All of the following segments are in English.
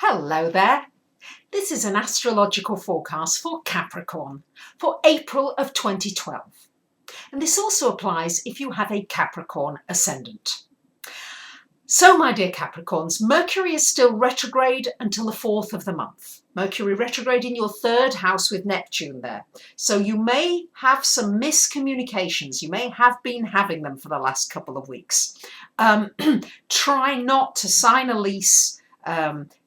Hello there. This is an astrological forecast for Capricorn for April of 2012. And this also applies if you have a Capricorn ascendant. So, my dear Capricorns, Mercury is still retrograde until the 4th of the month. Mercury retrograde in your 3rd house with Neptune there. So you may have some miscommunications. You may have been having them for the last couple of weeks. Try not to sign a lease,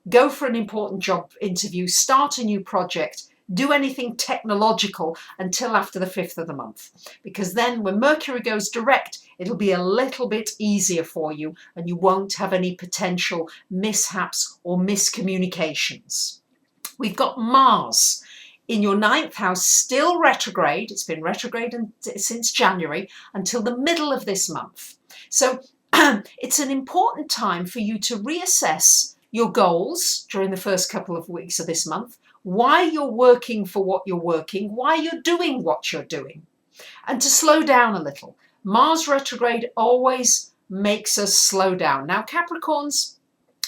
go for an important job interview, start a new project, do anything technological until after the 5th of the month. Because then when Mercury goes direct, it'll be a little bit easier for you and you won't have any potential mishaps or miscommunications. We've got Mars in your 9th house, still retrograde. It's been retrograde since January until the middle of this month. So it's an important time for you to reassess your goals during the first couple of weeks of this month, why you're working for what you're working, why you're doing what you're doing, and to slow down a little. Mars retrograde always makes us slow down. Now, Capricorns,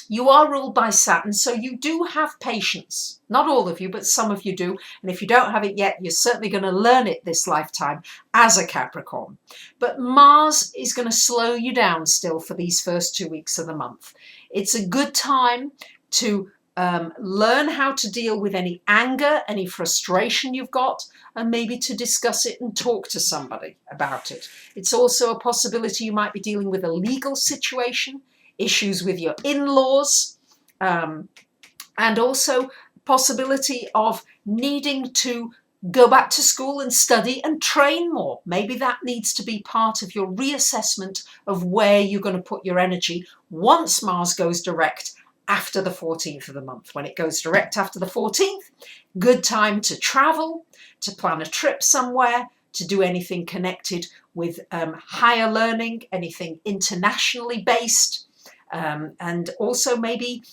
you are ruled by Saturn, so you do have patience. Not all of you, but some of you do. And if you don't have it yet, you're certainly going to learn it this lifetime as a Capricorn. But Mars is going to slow you down still for these first 2 weeks of the month. It's a good time to learn how to deal with any anger, any frustration you've got, and maybe to discuss it and talk to somebody about it. It's also a possibility you might be dealing with a legal situation, issues with your in-laws, and also possibility of needing to go back to school and study and train more. Maybe that needs to be part of your reassessment of where you're going to put your energy once Mars goes direct after the 14th of the month. When it goes direct after the 14th, good time to travel, to plan a trip somewhere, to do anything connected with higher learning, anything internationally based, and also maybe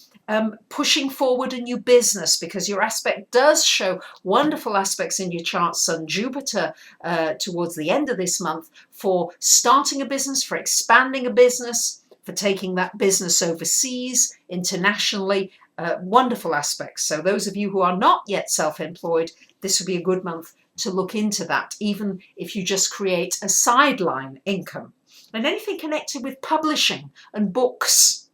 pushing forward a new business, because your aspect does show wonderful aspects in your chart, Sun, Jupiter, towards the end of this month, for starting a business, for expanding a business, for taking that business overseas, internationally. Wonderful aspects. So those of you who are not yet self-employed, this would be a good month to look into that, even if you just create a sideline income. And anything connected with publishing and books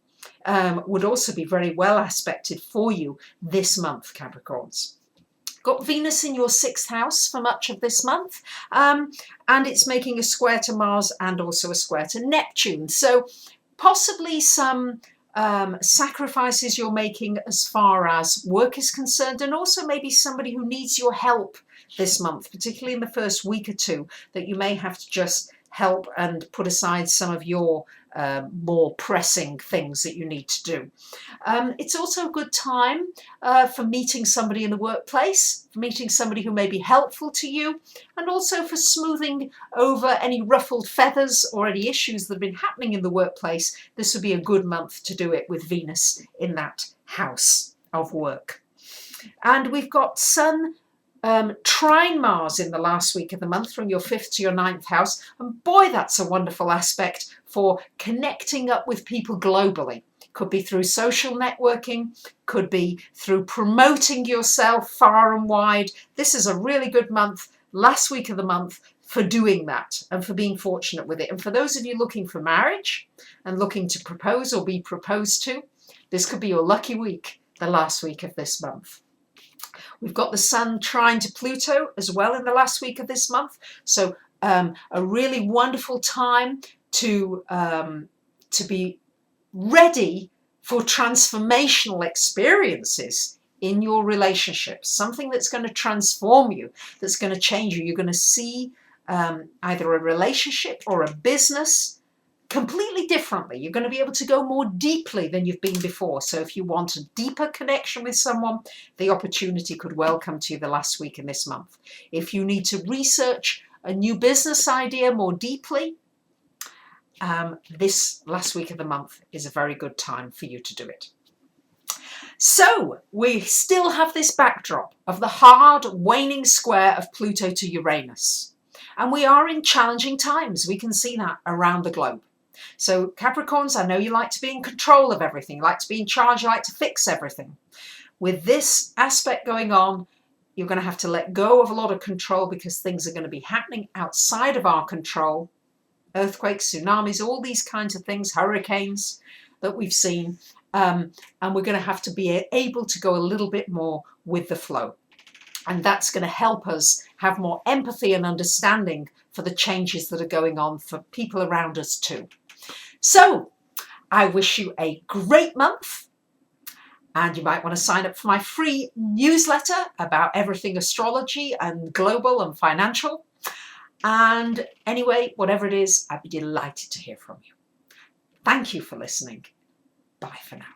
would also be very well aspected for you this month, Capricorns. Got Venus in your 6th house for much of this month, and it's making a square to Mars and also a square to Neptune. So possibly some sacrifices you're making as far as work is concerned, and also maybe somebody who needs your help this month, particularly in the first week or two, that you may have to just help and put aside some of your more pressing things that you need to do. It's also a good time for meeting somebody in the workplace, for meeting somebody who may be helpful to you, and also for smoothing over any ruffled feathers or any issues that have been happening in the workplace. This would be a good month to do it with Venus in that house of work. And we've got Sun trine Mars in the last week of the month from your 5th to your 9th house. And boy, that's a wonderful aspect for connecting up with people globally. Could be through social networking, could be through promoting yourself far and wide. This is a really good month, last week of the month, for doing that and for being fortunate with it. And for those of you looking for marriage and looking to propose or be proposed to, this could be your lucky week, the last week of this month. We've got the Sun trine to Pluto as well in the last week of this month. So a really wonderful time to be ready for transformational experiences in your relationships. Something that's going to transform you, that's going to change you. You're going to see either a relationship or a business completely differently. You're going to be able to go more deeply than you've been before. So if you want a deeper connection with someone, the opportunity could well come to you the last week in this month. If you need to research a new business idea more deeply, this last week of the month is a very good time for you to do it. So we still have this backdrop of the hard waning square of Pluto to Uranus. And we are in challenging times. We can see that around the globe. So Capricorns, I know you like to be in control of everything, you like to be in charge, you like to fix everything. With this aspect going on, you're going to have to let go of a lot of control because things are going to be happening outside of our control. Earthquakes, tsunamis, all these kinds of things, hurricanes that we've seen. And we're going to have to be able to go a little bit more with the flow. And that's going to help us have more empathy and understanding for the changes that are going on for people around us too. So I wish you a great month. And you might want to sign up for my free newsletter about everything astrology and global and financial. And anyway, whatever it is, I'd be delighted to hear from you. Thank you for listening. Bye for now.